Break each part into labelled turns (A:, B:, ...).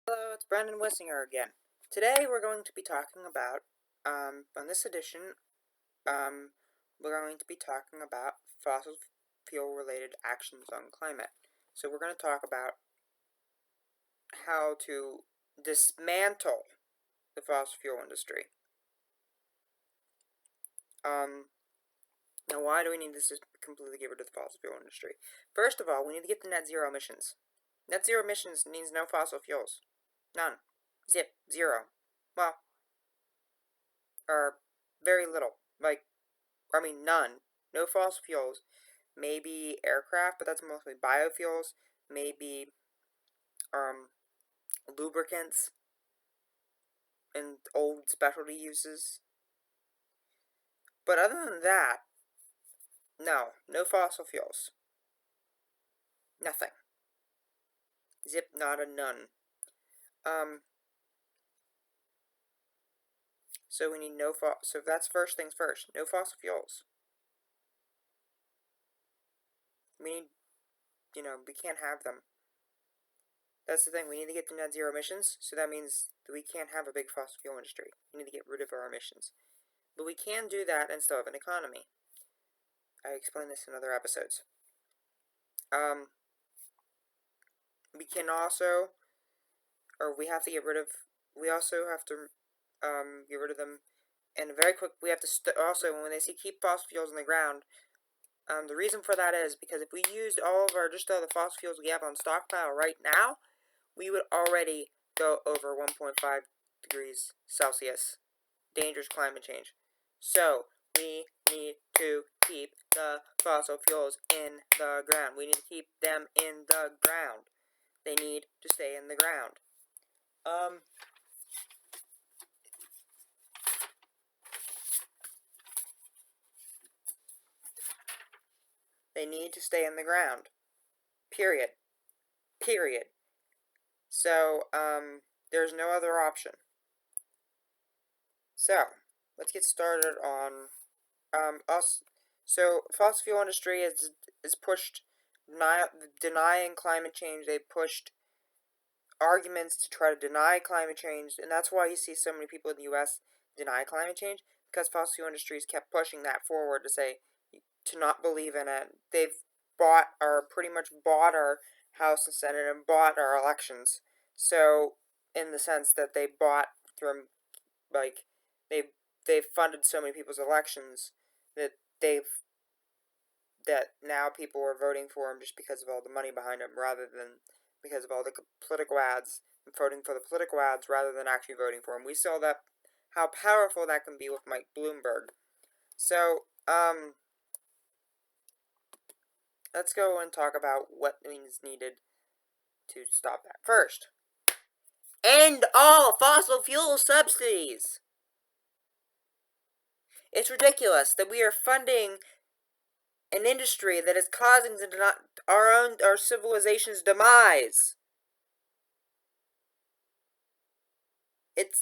A: Hello, it's Brendan Wissinger again. Today we're going to be talking about, on this edition, we're going to be talking about fossil fuel related actions on climate. So we're going to talk about how to dismantle the fossil fuel industry. Now why do we need this to completely get rid of the fossil fuel industry? First of all, we need to get to net zero emissions. Net zero emissions means no fossil fuels. None. Zip. Zero. Well, or very little. None. No fossil fuels. Maybe aircraft, but that's mostly biofuels. Maybe lubricants and old specialty uses. But other than that, no fossil fuels. Nothing. Zip, nada, none. So we need so that's first things first. No fossil fuels. We need, we can't have them. That's the thing, we need to get to net zero emissions, so that means that we can't have a big fossil fuel industry. We need to get rid of our emissions. But we can do that and still have an economy. I explained this in other episodes. We can also, we have to get rid of, we also have to get rid of them, and very quick, we have to also, when they say keep fossil fuels in the ground, the reason for that is because if we used all the fossil fuels we have on stockpile right now, we would already go over 1.5 degrees Celsius. Dangerous climate change. So, we need to keep the fossil fuels in the ground. We need to keep them in the ground. They need to stay in the ground. They need to stay in the ground. Period. So, there's no other option. So, let's get started on us. So, fossil fuel industry is pushed denying climate change. They pushed arguments to try to deny climate change, and that's why you see so many people in the U.S. deny climate change, because fossil fuel industries kept pushing that forward to say to not believe in it. They've pretty much bought our House and Senate and bought our elections. So, in the sense that they bought from, they've funded so many people's elections that now people are voting for them just because of all the money behind them, rather than because of all the political ads, and voting for the political ads rather than actually voting for them. We saw that how powerful that can be with Mike Bloomberg. So, let's go and talk about what is needed to stop that. First, end all fossil fuel subsidies. It's ridiculous that we are funding an industry that is causing our civilization's demise.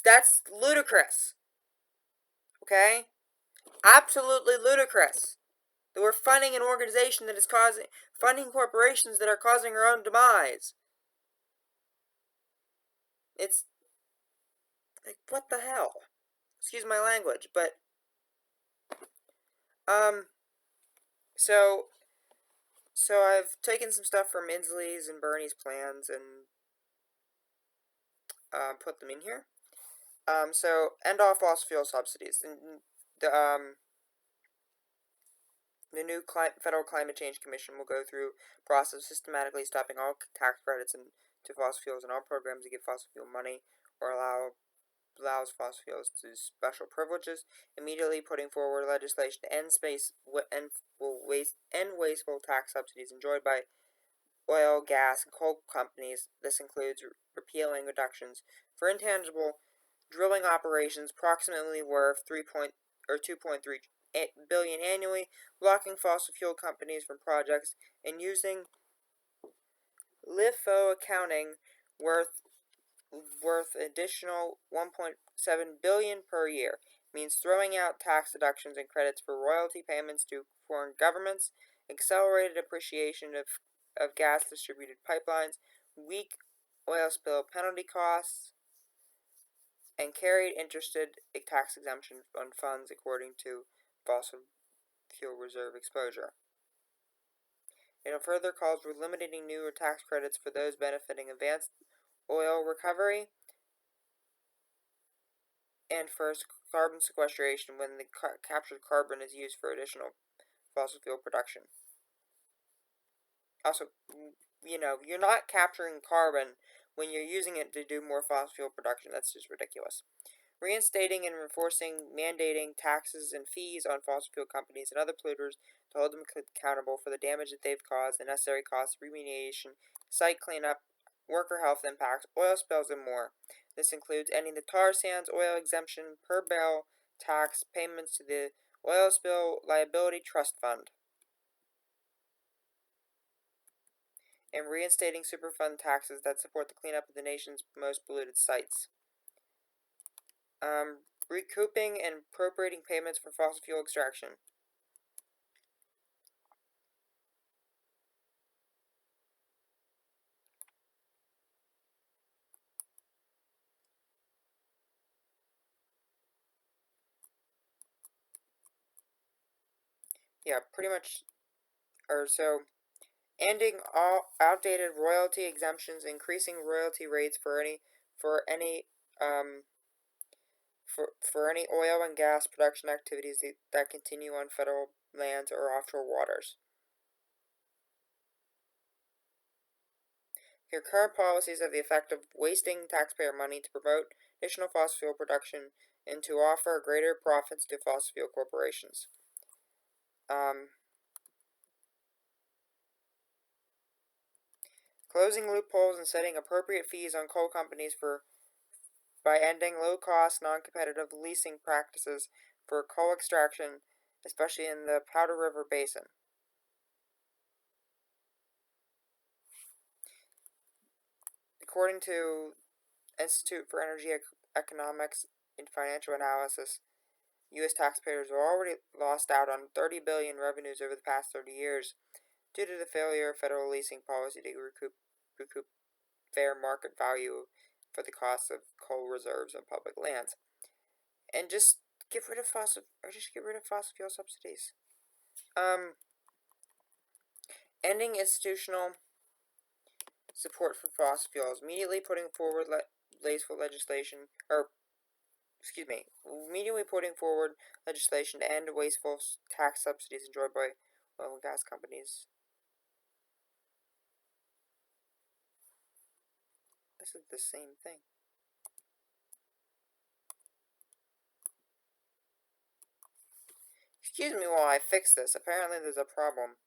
A: That's ludicrous. Okay? Absolutely ludicrous. That we're funding an organization that is funding corporations that are causing our own demise. It's like, what the hell? Excuse my language, but so I've taken some stuff from Inslee's and Bernie's plans and put them in here. So end all fossil fuel subsidies. And the new Federal Climate Change Commission will go through a process of systematically stopping all tax credits to fossil fuels and all programs that give fossil fuel money or allows fossil fuels to special privileges, immediately putting forward legislation to end wasteful tax subsidies enjoyed by oil, gas, and coal companies. This includes repealing reductions for intangible drilling operations approximately worth 2.3 billion annually, blocking fossil fuel companies from projects, and using LIFO accounting worth additional 1.7 billion per year. Means throwing out tax deductions and credits for royalty payments to foreign governments, accelerated appreciation of gas distributed pipelines, weak oil spill penalty costs, and carried interested a tax exemption on funds according to fossil fuel reserve exposure. It further calls for limiting new tax credits for those benefiting advanced oil recovery and for carbon sequestration when the captured carbon is used for additional fossil fuel production. Also, you're not capturing carbon when you're using it to do more fossil fuel production. That's just ridiculous. Reinstating and enforcing mandating taxes and fees on fossil fuel companies and other polluters to hold them accountable for the damage that they've caused, the necessary costs of remediation, site cleanup, worker health impacts, oil spills, and more. This includes ending the tar sands oil exemption per barrel tax payments to the Oil Spill Liability Trust Fund, and reinstating Superfund taxes that support the cleanup of the nation's most polluted sites. Recouping and appropriating payments for fossil fuel extraction. Yeah, pretty much, or so, ending all outdated royalty exemptions, increasing royalty rates for any um for any oil and gas production activities that continue on federal lands or offshore waters. Your current policies have the effect of wasting taxpayer money to promote additional fossil fuel production and to offer greater profits to fossil fuel corporations. Closing loopholes and setting appropriate fees on coal companies by ending low-cost, non-competitive leasing practices for coal extraction, especially in the Powder River Basin. According to Institute for Energy Economics and Financial Analysis, U.S. taxpayers have already lost out on $30 billion revenues over the past 30 years due to the failure of federal leasing policy to recoup fair market value for the cost of coal reserves on public lands. And just get rid of fossil fuel subsidies. Ending institutional support for fossil fuels, immediately putting forward legislation to end wasteful tax subsidies enjoyed by oil and gas companies. This is the same thing. Excuse me while I fix this. Apparently there's a problem.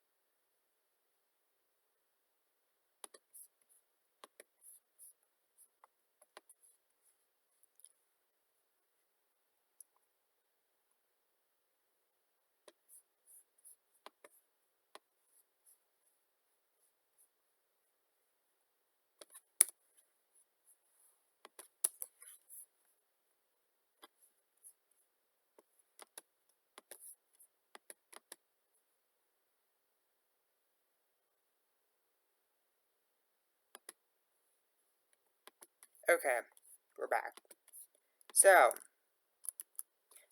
A: Okay, we're back. So,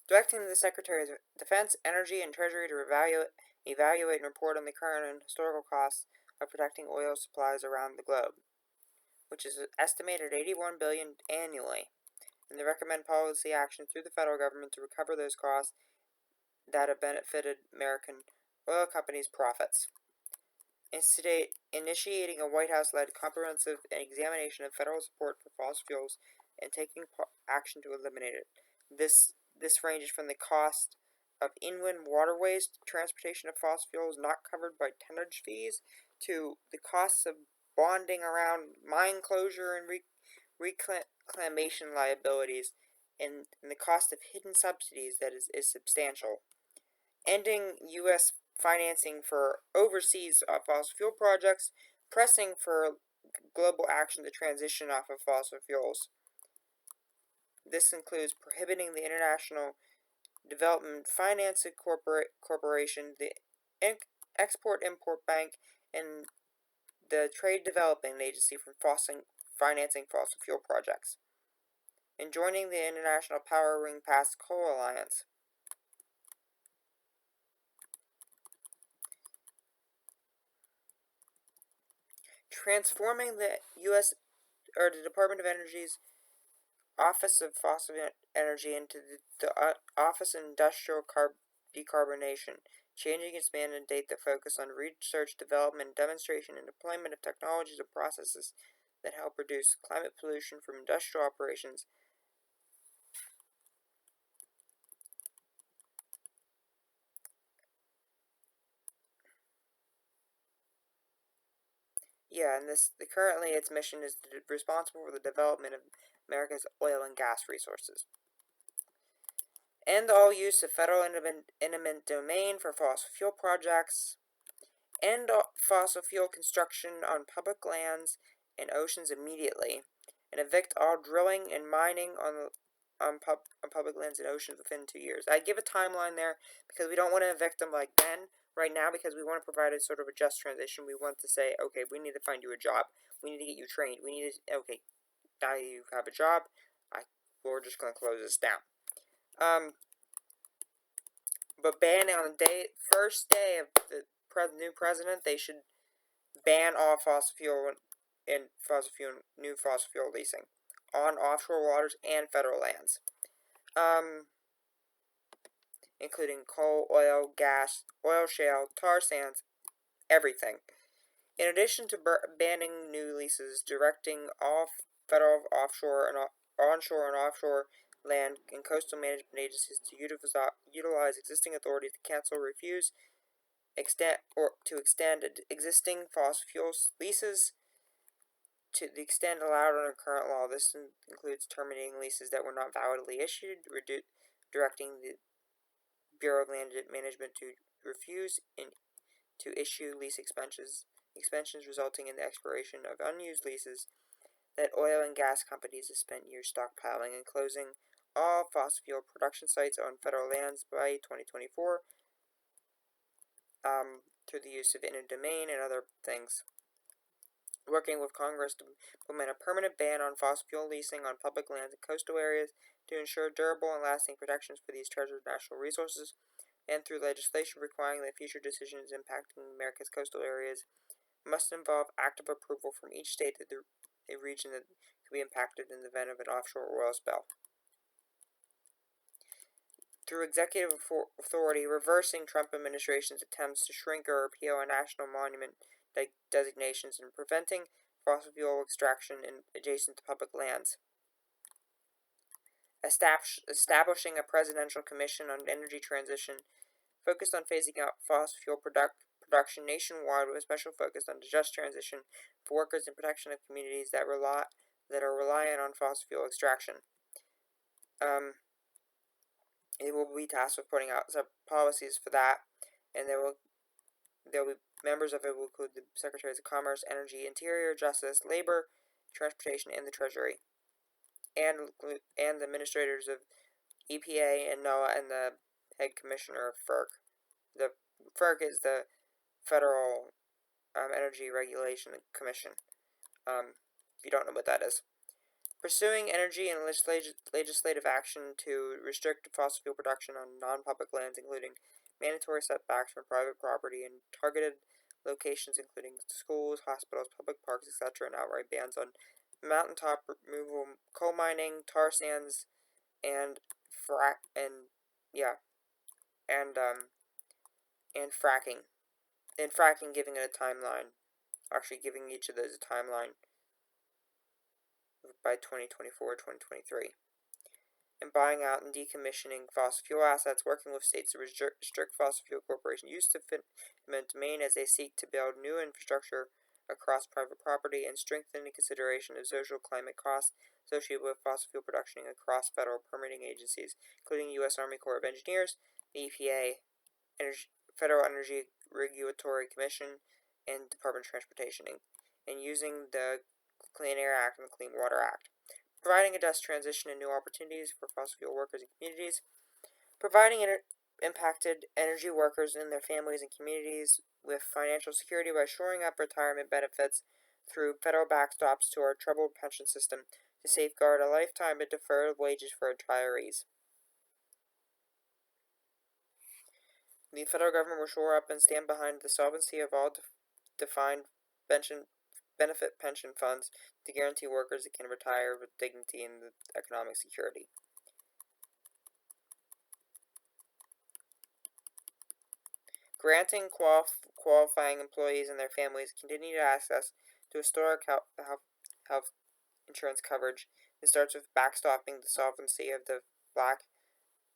A: directing the Secretaries of Defense, Energy, and Treasury to evaluate and report on the current and historical costs of protecting oil supplies around the globe, which is estimated at $81 billion annually, and to recommend policy action through the federal government to recover those costs that have benefited American oil companies' profits. Initiating a White House-led comprehensive examination of federal support for fossil fuels and taking action to eliminate it. This ranges from the cost of inland waterways transportation of fossil fuels not covered by tonnage fees to the costs of bonding around mine closure and reclamation liabilities, and the cost of hidden subsidies that is substantial. Ending U.S. financing for overseas fossil fuel projects, pressing for global action to transition off of fossil fuels. This includes prohibiting the International Development Finance Corporation, the Export-Import Bank, and the Trade Development Agency from financing fossil fuel projects, and joining the International Powering Past Coal Alliance. Transforming the U.S. or the Department of Energy's Office of Fossil Energy into the Office of Industrial Decarbonation, changing its mandate to focus on research, development, demonstration, and deployment of technologies and processes that help reduce climate pollution from industrial operations. Yeah, and currently its mission is responsible for the development of America's oil and gas resources. End all use of federal eminent domain for fossil fuel projects. End fossil fuel construction on public lands and oceans immediately, and evict all drilling and mining on public lands and oceans within 2 years. I give a timeline there because we don't want to evict them like then, right now, because we want to provide a sort of a just transition. We want to say, okay, we need to find you a job. We need to get you trained. We need to, okay, now you have a job. We're just going to close this down. But banning on the first day of the new president, they should ban all fossil fuel and new fossil fuel leasing on offshore waters and federal lands, including coal, oil, gas, oil shale, tar sands, everything. In addition to banning new leases, directing all federal offshore and onshore and offshore land and coastal management agencies to utilize existing authorities to cancel, refuse, extend existing fossil fuel leases to the extent allowed under current law. This includes terminating leases that were not validly issued, directing the Bureau of Land Management to refuse to issue lease extensions resulting in the expiration of unused leases that oil and gas companies have spent years stockpiling, and closing all fossil fuel production sites on federal lands by 2024 through the use of eminent domain and other things. Working with Congress to implement a permanent ban on fossil fuel leasing on public lands and coastal areas to ensure durable and lasting protections for these treasured national resources, and through legislation requiring that future decisions impacting America's coastal areas must involve active approval from each state of the region that could be impacted in the event of an offshore oil spill. Through executive authority, reversing Trump administration's attempts to shrink or repeal a national monument designations and preventing fossil fuel extraction in adjacent to public lands. Establishing a presidential commission on energy transition focused on phasing out fossil fuel production nationwide with a special focus on the just transition for workers and protection of communities that are reliant on fossil fuel extraction. It will be tasked with putting out some policies for that, and there will be members of it will include the Secretaries of Commerce, Energy, Interior, Justice, Labor, Transportation, and the Treasury, and the administrators of EPA and NOAA and the head commissioner of FERC. The FERC is the Federal Energy Regulation Commission. If you don't know what that is. Pursuing energy and legislative action to restrict fossil fuel production on non-public lands, including mandatory setbacks from private property and targeted locations including schools, hospitals, public parks, etc., and outright bans on mountaintop removal, coal mining, tar sands, and fracking. And fracking, giving it a timeline. Actually, giving each of those a timeline by 2024-2023. And buying out and decommissioning fossil fuel assets, working with states to restrict fossil fuel corporation use of eminent domain as they seek to build new infrastructure across private property, and strengthening consideration of social climate costs associated with fossil fuel production across federal permitting agencies, including U.S. Army Corps of Engineers, the EPA, Federal Energy Regulatory Commission, and Department of Transportation, and using the Clean Air Act and the Clean Water Act. Providing a just transition and new opportunities for fossil fuel workers and communities. Providing impacted energy workers and their families and communities with financial security by shoring up retirement benefits through federal backstops to our troubled pension system to safeguard a lifetime of deferred wages for retirees. The federal government will shore up and stand behind the solvency of all defined benefit pension funds to guarantee workers that can retire with dignity and economic security. Granting qualifying employees and their families continued access to historic health insurance coverage. It starts with backstopping the solvency of the Black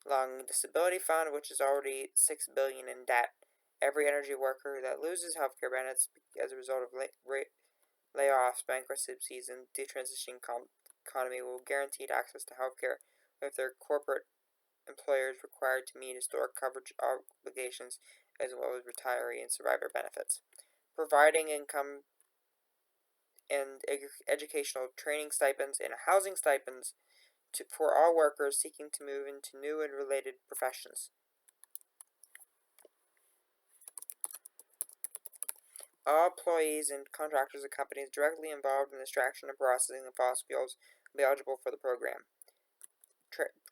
A: Lung Disability Fund, which is already $6 billion in debt. Every energy worker that loses healthcare benefits as a result of layoffs, bankruptcies, and the transitioning economy will guaranteed access to healthcare, with their corporate employers required to meet historic coverage obligations as well as retiree and survivor benefits. Providing income and educational training stipends and housing stipends for all workers seeking to move into new and related professions. All employees and contractors of companies directly involved in the extraction and processing of fossil fuels will be eligible for the program.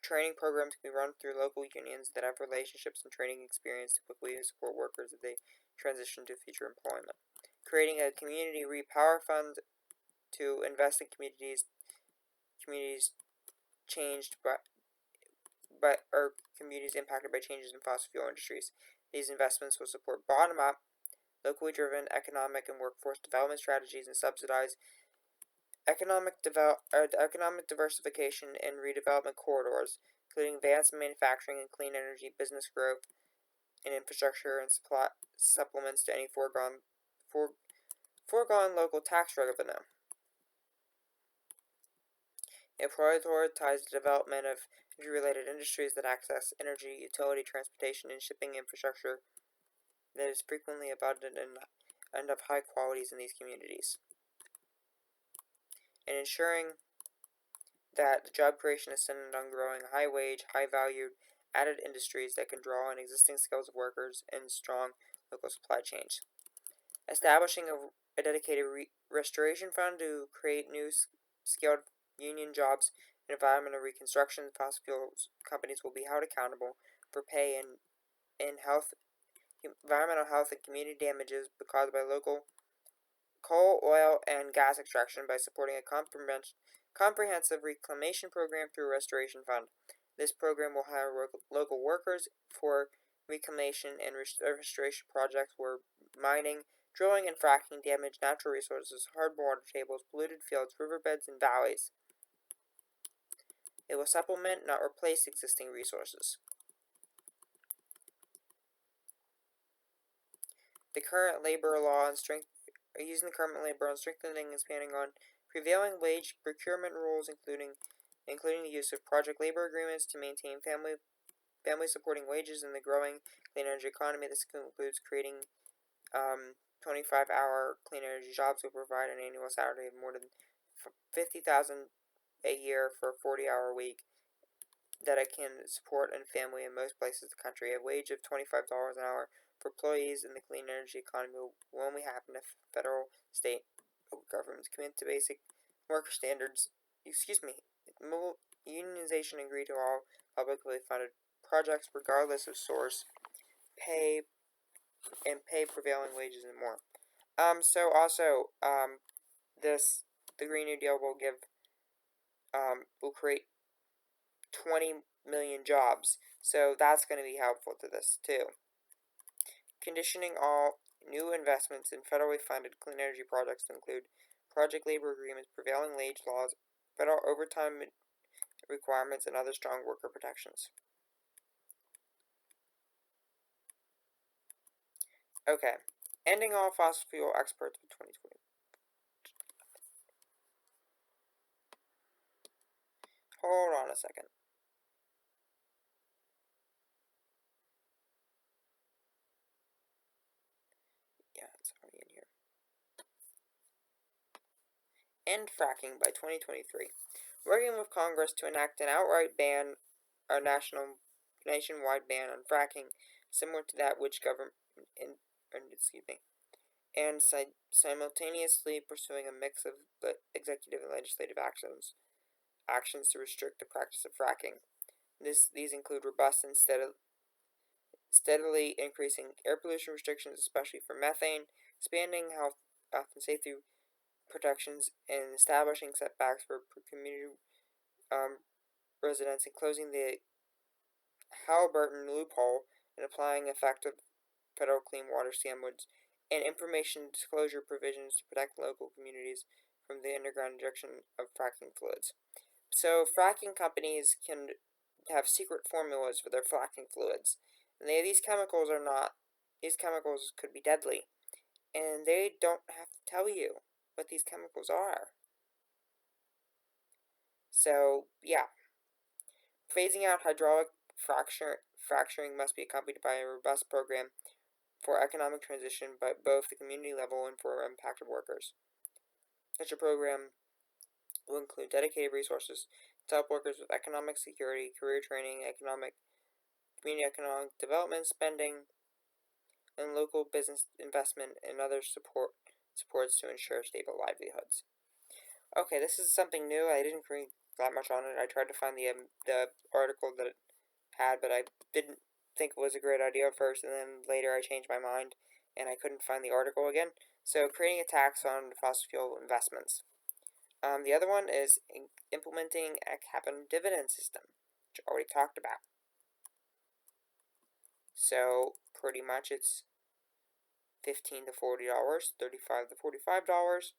A: Training programs can be run through local unions that have relationships and training experience to quickly support workers as they transition to future employment. Creating a community repower fund to invest in communities changed or communities impacted by changes in fossil fuel industries. These investments will support bottom-up, locally driven economic and workforce development strategies and subsidize economic diversification and redevelopment corridors, including advanced manufacturing and clean energy business growth and infrastructure and supplements to any foregone local tax revenue. It prioritizes the development of energy-related industries that access energy, utility, transportation, and shipping infrastructure that is frequently abundant and of high qualities in these communities, and ensuring that the job creation is centered on growing high-wage, high-valued, added industries that can draw on existing skills of workers and strong local supply chains. Establishing a dedicated restoration fund to create new skilled union jobs in environmental reconstruction. Fossil fuels companies will be held accountable for pay and environmental health and community damages caused by local coal, oil, and gas extraction by supporting a comprehensive reclamation program through a restoration fund. This program will hire local workers for reclamation and restoration projects where mining, drilling, and fracking damage natural resources, hard water tables, polluted fields, riverbeds, and valleys. It will supplement, not replace, existing resources. The current labor law and using the current labor and strengthening and expanding on prevailing wage procurement rules, including the use of project labor agreements to maintain family supporting wages in the growing clean energy economy. This includes creating 25-hour clean energy jobs will provide an annual salary of more than $50,000 a year for a 40-hour week that I can support a family in most places in the country. A wage of $25 an hour for employees in the clean energy economy will only happen if federal, state, local governments commit to basic worker standards. Unionization agree to all publicly funded projects regardless of source, pay prevailing wages and more. The Green New Deal will create 20 million jobs, so that's going to be helpful to this too. Conditioning all new investments in federally funded clean energy projects to include project labor agreements, prevailing wage laws, federal overtime requirements, and other strong worker protections. Okay, ending all fossil fuel exports by 2020. Hold on a second. Yeah, it's already in here. End fracking by 2023. Working with Congress to enact an outright ban, a nationwide ban on fracking, similar to that which and simultaneously pursuing a mix of executive and legislative actions to restrict the practice of fracking. These include robust and steadily increasing air pollution restrictions, especially for methane, expanding health and safety protections, and establishing setbacks for community residents, and closing the Halliburton loophole, and applying effective federal clean water standards and information disclosure provisions to protect local communities from the underground injection of fracking fluids. So fracking companies can have secret formulas for their fracking fluids, and these chemicals are not. These chemicals could be deadly, and they don't have to tell you what these chemicals are. So yeah, phasing out hydraulic fracturing must be accompanied by a robust program for economic transition by both the community level and for impacted workers. Such a program will include dedicated resources to help workers with economic security, career training, community economic development spending, and local business investment and other supports to ensure stable livelihoods. Okay, this is something new. I didn't read that much on it. I tried to find the article that it had, but I didn't think it was a great idea at first, and then later I changed my mind and I couldn't find the article again. So, creating a tax on fossil fuel investments. The other one is implementing a cap and dividend system, which I already talked about. So, pretty much it's $15 to $40, $35 to $45.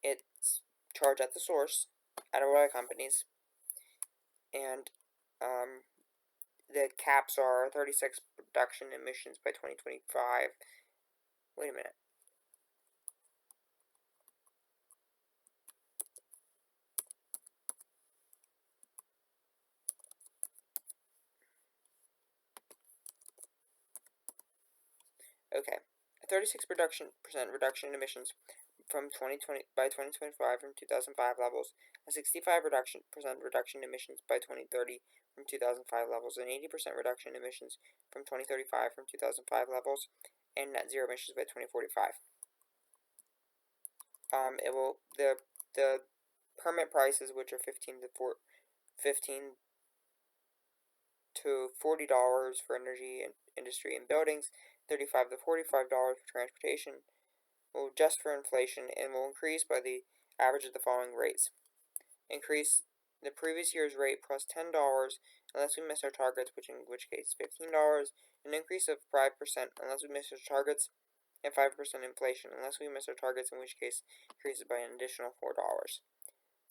A: It's charged at the source at oil companies, and the caps are 36 production emissions by 2025. Wait a minute. Okay, a 36% reduction in emissions from 2020 by 2025 from 2005 levels, a 65% reduction in emissions by 2030 from 2005 levels, an 80% reduction in emissions from 2035 from 2005 levels, and net zero emissions by 2045. It will the permit prices, which are $15 to $40 for energy and industry and buildings, $35 to $45 for transportation, will adjust for inflation and will increase by the average of the following rates. Increase the previous year's rate plus $10 unless we miss our targets, in which case $15, an increase of 5% unless we miss our targets, and 5% inflation unless we miss our targets, in which case increases by an additional $4.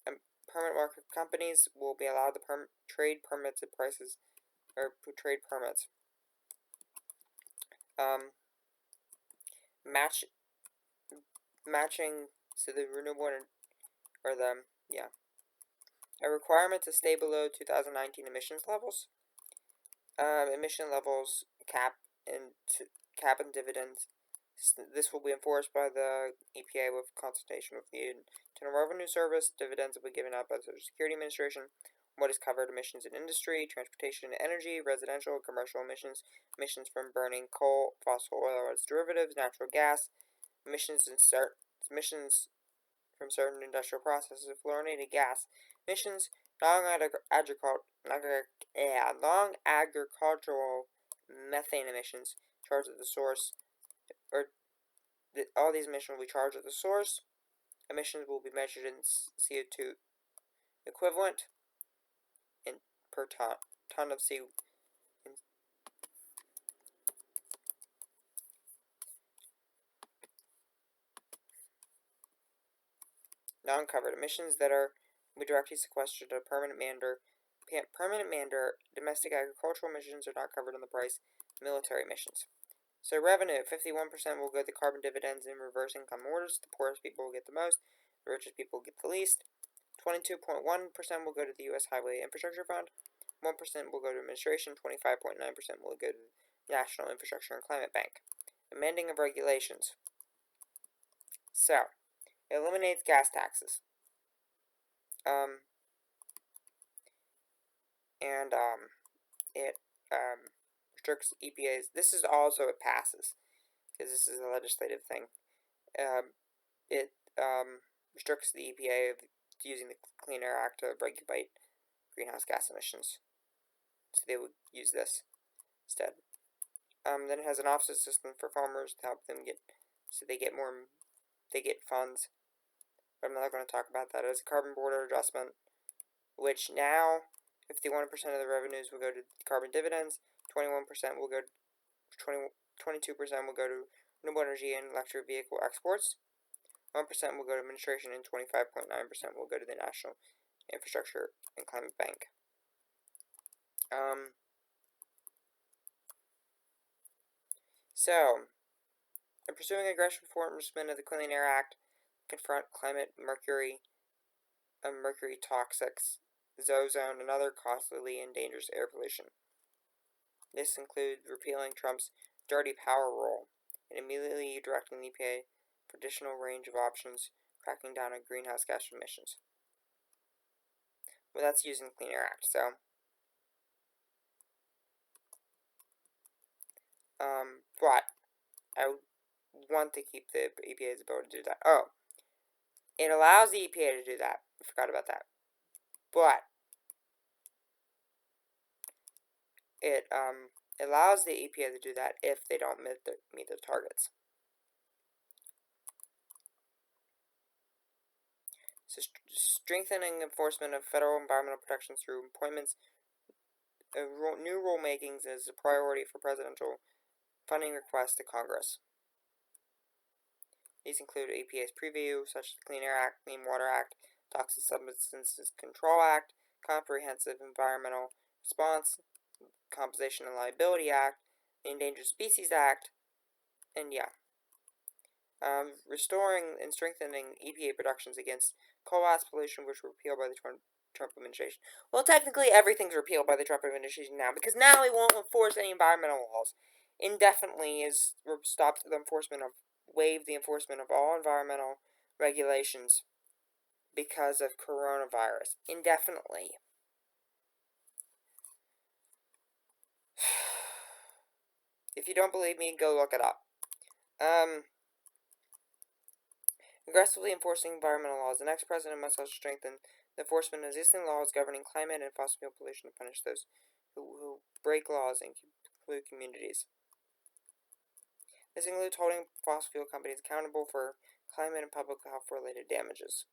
A: And permit market companies will be allowed to trade permits at prices, or trade permits. Matching to the renewable a requirement to stay below 2019 emissions levels. Emission levels cap and dividends. This will be enforced by the EPA with consultation with the Internal Revenue Service. Dividends will be given out by the Social Security Administration. What is covered: emissions in industry, transportation and energy, residential and commercial emissions, emissions from burning coal, fossil oil or its derivatives, natural gas, emissions from certain industrial processes of fluorinated gas, emissions, non-agricultural methane emissions charged at the source, all these emissions will be charged at the source. Emissions will be measured in CO2 equivalent per ton of CO2. Non-covered emissions that are directly sequestered at a permanent manner. Domestic agricultural emissions are not covered in the price. Military emissions. So revenue, 51% will go to carbon dividends in reverse income orders. The poorest people will get the most. The richest people will get the least. 22.1% will go to the U.S. Highway Infrastructure Fund. 1% will go to administration. 25.9% will go to the National Infrastructure and Climate Bank. Amending of regulations. So, it eliminates gas taxes. It restricts EPA's. This is also it passes because this is a legislative thing. It restricts the EPA of using the Clean Air Act to regulate greenhouse gas emissions. So they would use this instead. Then it has an offset system for farmers to help them get, so they get funds. But I'm not going to talk about that. It has a carbon border adjustment, which now 51% of the revenues will go to carbon dividends, 21% will go to 22% will go to renewable energy and electric vehicle exports, 1% will go to administration, and 25.9% will go to the National Infrastructure and Climate Bank. So, in pursuing aggressive enforcement of the Clean Air Act, confront climate mercury toxics, ozone, and other costly and dangerous air pollution. This includes repealing Trump's dirty power rule and immediately directing the EPA for additional range of options, cracking down on greenhouse gas emissions. Well, that's using the Clean Air Act, so. But I want to keep the EPA's ability to do that. Oh, it allows the EPA to do that. I forgot about that. But it allows the EPA to do that if they don't meet their targets. So strengthening enforcement of federal environmental protections through appointments of new rulemakings is a priority for presidential funding requests to Congress. These include EPA's preview, such as the Clean Air Act, Clean Water Act, Toxic Substances Control Act, Comprehensive Environmental Response, Compensation and Liability Act, the Endangered Species Act, and yeah. Restoring and strengthening EPA protections against coal ash pollution, which were repealed by the Trump administration. Well, technically everything's repealed by the Trump administration now, because now he won't enforce any environmental laws. Indefinitely is stopped the enforcement of, waived the enforcement of all environmental regulations because of coronavirus. Indefinitely. If you don't believe me, go look it up. Aggressively enforcing environmental laws. The next president must also strengthen the enforcement of existing laws governing climate and fossil fuel pollution to punish those who break laws and pollute communities. This includes holding fossil fuel companies accountable for climate and public health related damages.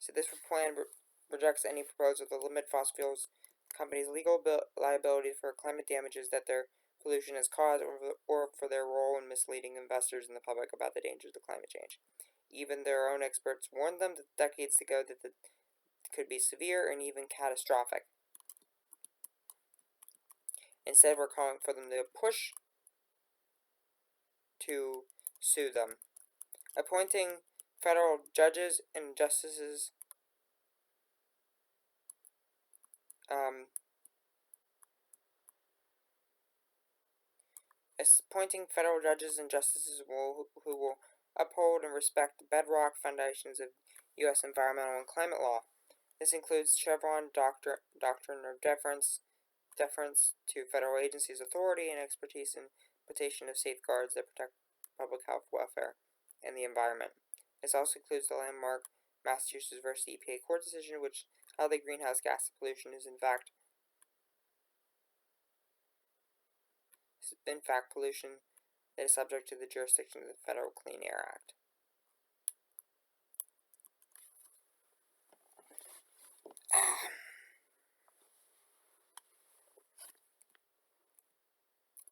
A: So this plan rejects any proposal to limit fossil fuels companies' legal liability for climate damages that their pollution has caused, or for their role in misleading investors and the public about the dangers of climate change. Even their own experts warned them decades ago that it could be severe and even catastrophic. Instead, we're calling for them to push to sue them. Appointing federal judges and justices appointing federal judges and justices who will uphold and respect the bedrock foundations of U.S. environmental and climate law. This includes Chevron doctrine of deference to federal agencies' authority and expertise in implementation of safeguards that protect public health, welfare, and the environment. This also includes the landmark Massachusetts versus EPA court decision, which held that greenhouse gas pollution is in fact pollution that is subject to the jurisdiction of the Federal Clean Air Act.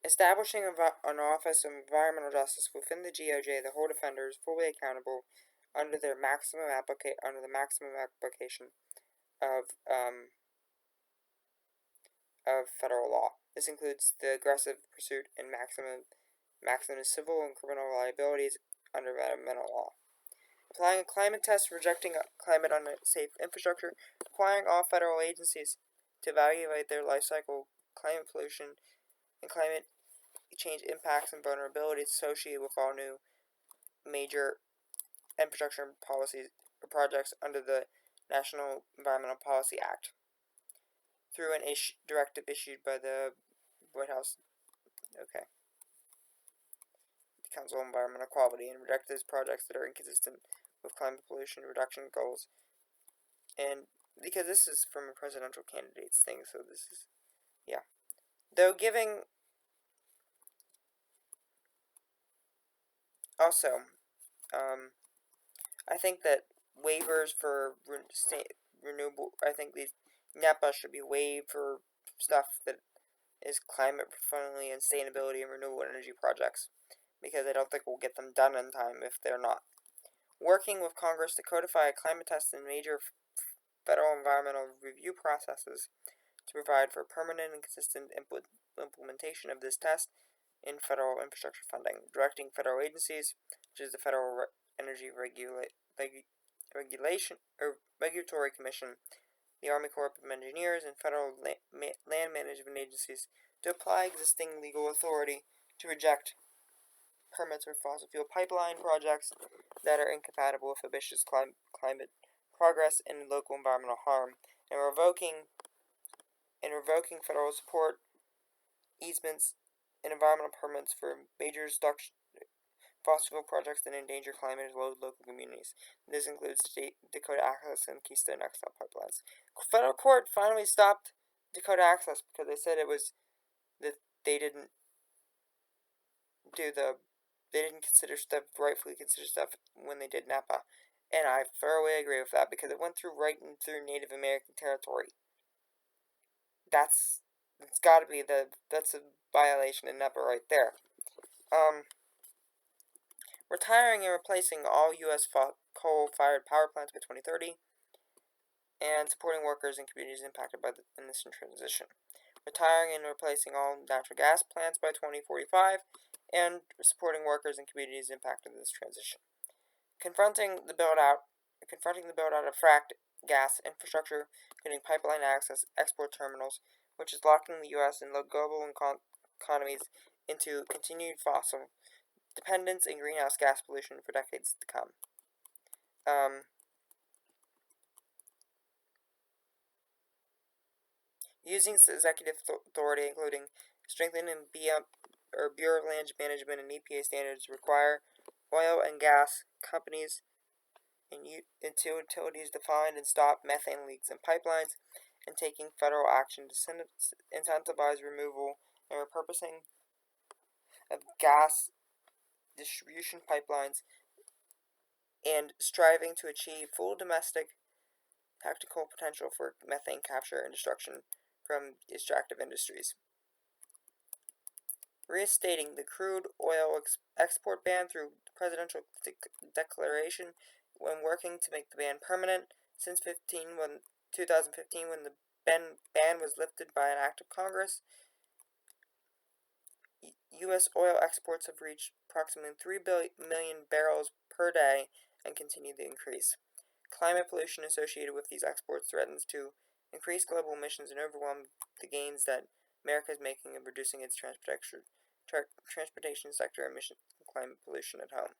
A: Establishing an Office of Environmental Justice within the GOJ that hold offenders fully accountable under the maximum application of federal law. This includes the aggressive pursuit and maximum civil and criminal liabilities under environmental law. Applying a climate test, rejecting climate unsafe infrastructure, requiring all federal agencies to evaluate their life cycle, climate pollution, and climate change impacts and vulnerabilities associated with all new major infrastructure policies projects under the National Environmental Policy Act through an directive issued by the White House. Okay. Council on Environmental Quality, and reject those projects that are inconsistent with climate pollution reduction goals. And because this is from a presidential candidate's thing, so this is, yeah. Though giving, also, I think that waivers for renewable, I think these NEPA should be waived for stuff that is climate friendly and sustainability and renewable energy projects, because I don't think we'll get them done in time if they're not. Working with Congress to codify a climate test in major federal environmental review processes to provide for permanent and consistent implementation of this test in federal infrastructure funding, directing federal agencies, such as the Federal Energy Regulatory Commission, the Army Corps of Engineers, and federal land management agencies to apply existing legal authority to reject permits for fossil fuel pipeline projects that are incompatible with ambitious climate progress and local environmental harm, and revoking federal support, easements, and environmental permits for major fossil fuel projects that endanger climate and local communities. This includes Dakota Access and Keystone XL pipelines. Federal court finally stopped Dakota Access because they said it was that they didn't rightfully consider stuff when they did NAPA. And I thoroughly agree with that because it went through through Native American territory. That's a violation of NEPA right there. Retiring and replacing all U.S. coal-fired power plants by 2030, and supporting workers and communities impacted by the emission transition. Retiring and replacing all natural gas plants by 2045, and supporting workers and communities impacted by this transition. Confronting the build-out of fracked gas infrastructure, including pipeline access, export terminals, which is locking the U.S. and the global economies into continued fossil dependence and greenhouse gas pollution for decades to come. Using executive authority, including strengthening Bureau of Land Management and EPA standards, require oil and gas companies and utilities to find and stop methane leaks in pipelines, and taking federal action to incentivize removal and repurposing of gas distribution pipelines, and striving to achieve full domestic tactical potential for methane capture and destruction from extractive industries. Reinstating the crude oil export ban through presidential declaration when working to make the ban permanent since 2015 when the ban was lifted by an act of Congress. U.S. oil exports have reached approximately 3 million barrels per day and continue to increase. Climate pollution associated with these exports threatens to increase global emissions and overwhelm the gains that America is making in reducing its transportation sector emissions and climate pollution at home.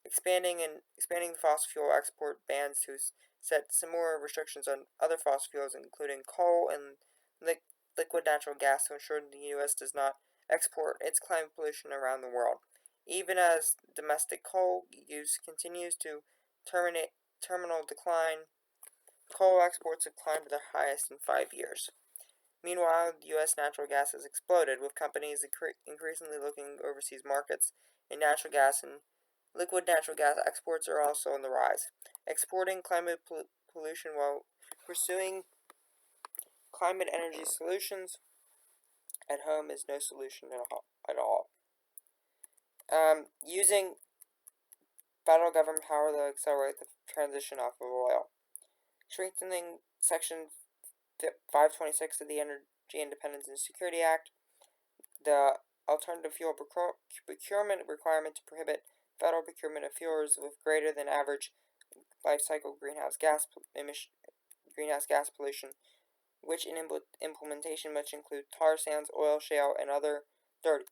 A: Expanding the fossil fuel export bans to set similar restrictions on other fossil fuels, including coal and liquid natural gas, to ensure the U.S. does not export its climate pollution around the world. Even as domestic coal use continues to terminal decline, coal exports have climbed to their highest in 5 years. Meanwhile, U.S. natural gas has exploded, with companies increasingly looking overseas markets in natural gas, and liquid natural gas exports are also on the rise. Exporting climate pollution while pursuing climate energy solutions at home is no solution at all. Using federal government power to accelerate the transition off of oil. Strengthening Section 526 of the Energy Independence and Security Act, the alternative fuel procurement requirement to prohibit federal procurement of fuels with greater than average life cycle greenhouse gas pollution, which in implementation must include tar sands, oil shale, and other dirty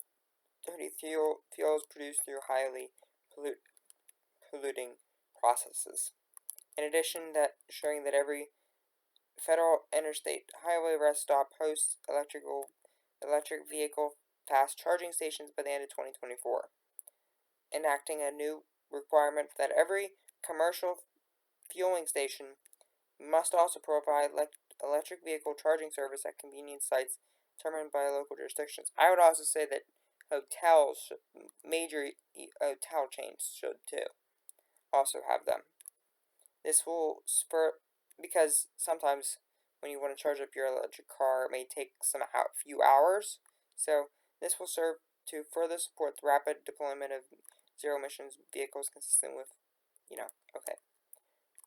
A: fuels produced through highly polluting processes. In addition, that showing that every federal interstate highway rest stop hosts electric vehicle fast charging stations by the end of 2024, enacting a new requirement that every commercial fueling station must also provide electric vehicle charging service at convenience sites determined by local jurisdictions. I would also say that hotels, major hotel chains should too also have them. This will spur, because sometimes when you want to charge up your electric car, it may take few hours. So this will serve to further support the rapid deployment of zero emissions vehicles consistent with, okay.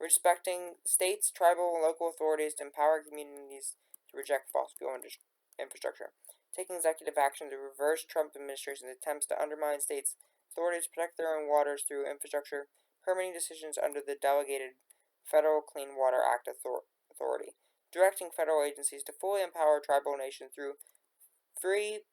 A: Respecting states, tribal, and local authorities to empower communities to reject fossil fuel infrastructure. Taking executive action to reverse Trump administration's attempts to undermine states' authorities to protect their own waters through infrastructure permitting decisions under the delegated Federal Clean Water Act authority. Directing federal agencies to fully empower tribal nations through free,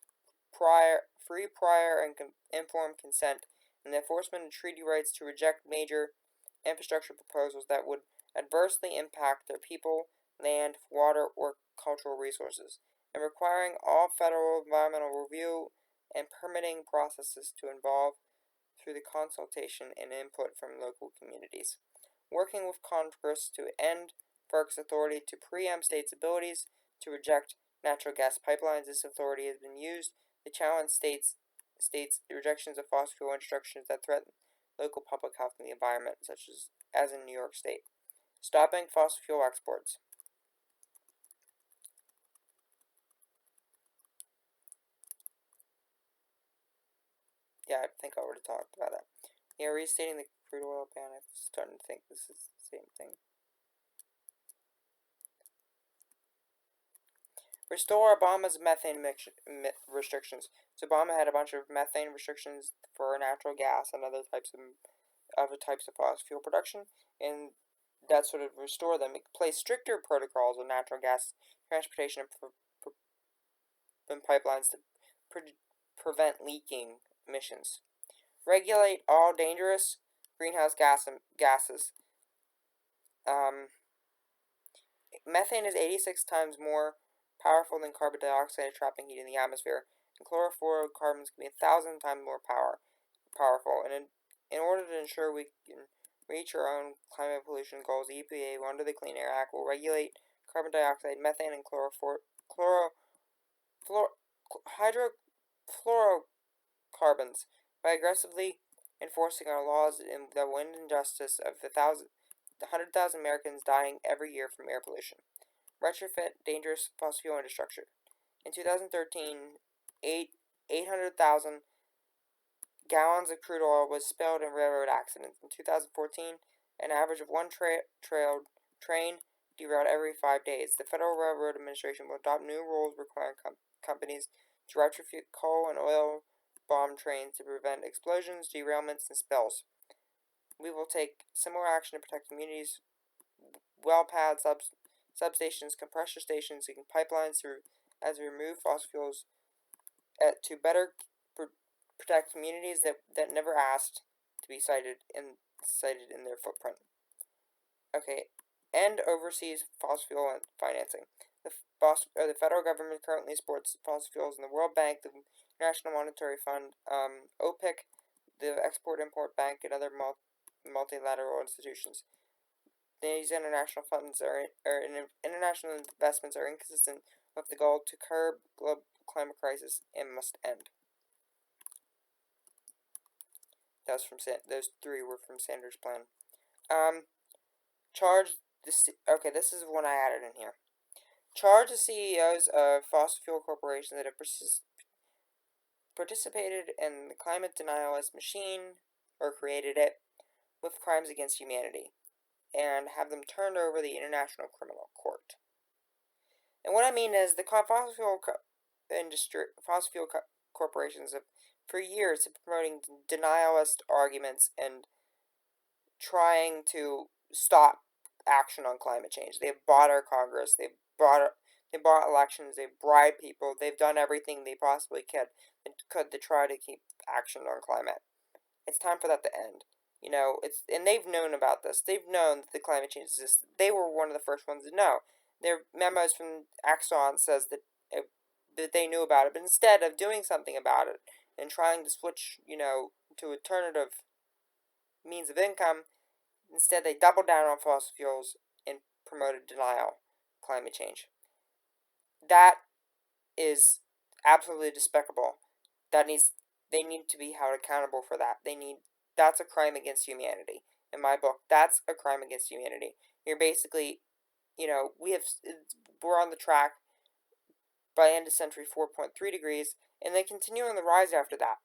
A: prior, and informed consent and the enforcement of treaty rights to reject major infrastructure proposals that would adversely impact their people, land, water, or cultural resources, and requiring all federal environmental review and permitting processes to involve through the consultation and input from local communities. Working with Congress to end FERC's authority to preempt states' abilities to reject natural gas pipelines. This authority has been used to challenge states' rejections of fossil fuel instructions that threaten local public health and the environment, such as in New York State. Stopping fossil fuel exports. Yeah, I think I already talked about that. Yeah, restating the crude oil ban. I'm starting to think this is the same thing. Restore Obama's methane restrictions. So Obama had a bunch of methane restrictions for natural gas and other types of fossil fuel production, and that sort of restore them. It place stricter protocols on natural gas transportation and pipelines to prevent leaking emissions. Regulate all dangerous greenhouse gases. Methane is 86 times more powerful than carbon dioxide at trapping heat in the atmosphere, and chlorofluorocarbons can be 1,000 times more powerful. And in order to ensure we can reach our own climate pollution goals, the EPA, under the Clean Air Act, will regulate carbon dioxide, methane, and hydrofluorocarbons by aggressively enforcing our laws in the wind injustice of the 100,000 Americans dying every year from air pollution. Retrofit dangerous fossil fuel infrastructure. In 2013, 800,000 gallons of crude oil was spilled in railroad accidents. In 2014, an average of one train derailed every 5 days. The Federal Railroad Administration will adopt new rules requiring companies to retrofit coal and oil bomb trains to prevent explosions, derailments, and spills. We will take similar action to protect communities, well pads, substations, compressor stations, and pipelines as we remove fossil fuels to better protect communities that never asked to be cited in their footprint. Okay, end overseas fossil fuel financing. The federal government currently supports fossil fuels in the World Bank, the International Monetary Fund, OPIC, the Export-Import Bank, and other multilateral institutions. These international funds international investments are inconsistent with the goal to curb global climate crisis and must end. Those three were from Sanders' plan. This is one I added in here. Charge the CEOs of fossil fuel corporations that have participated in the climate denialist machine or created it with crimes against humanity, and have them turned over to the International Criminal Court. And what I mean is the fossil fuel corporations have, for years, have been promoting denialist arguments and trying to stop action on climate change. They've bought our Congress. They bought elections. They've bribed people. They've done everything they possibly could to try to keep action on climate. It's time for that to end. and they've known about this. They've known that the climate change exists. They were one of the first ones to know. Their memos from Axon says that they knew about it, but instead of doing something about it and trying to switch, to alternative means of income, instead they doubled down on fossil fuels and promoted denial of climate change. That is absolutely despicable. They need to be held accountable for that. That's a crime against humanity. In my book, that's a crime against humanity. You're basically, we're on the track by end of century 4.3 degrees, and they continue on the rise after that.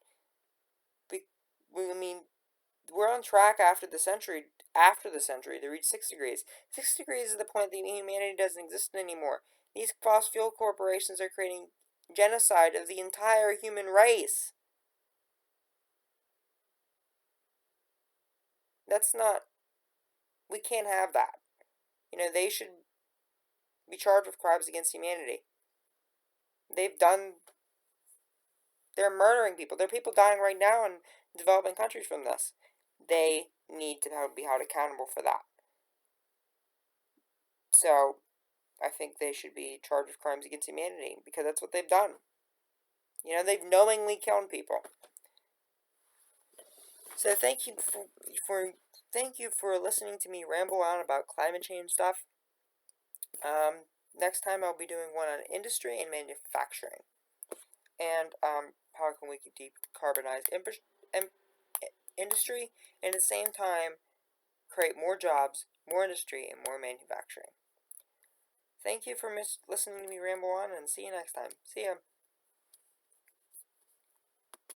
A: We're on track after the century to reach 6 degrees. 6 degrees is the point that humanity doesn't exist anymore. These fossil fuel corporations are creating genocide of the entire human race. We can't have that. They should be charged with crimes against humanity. They're murdering people. There are people dying right now in developing countries from this. They need to be held accountable for that. So, I think they should be charged with crimes against humanity, because that's what they've done. They've knowingly killed people. So thank you for listening to me ramble on about climate change stuff. Next time I'll be doing one on industry and manufacturing, and how can we decarbonize industry and at the same time create more jobs, more industry, and more manufacturing. Thank you for listening to me ramble on, and see you next time. See ya.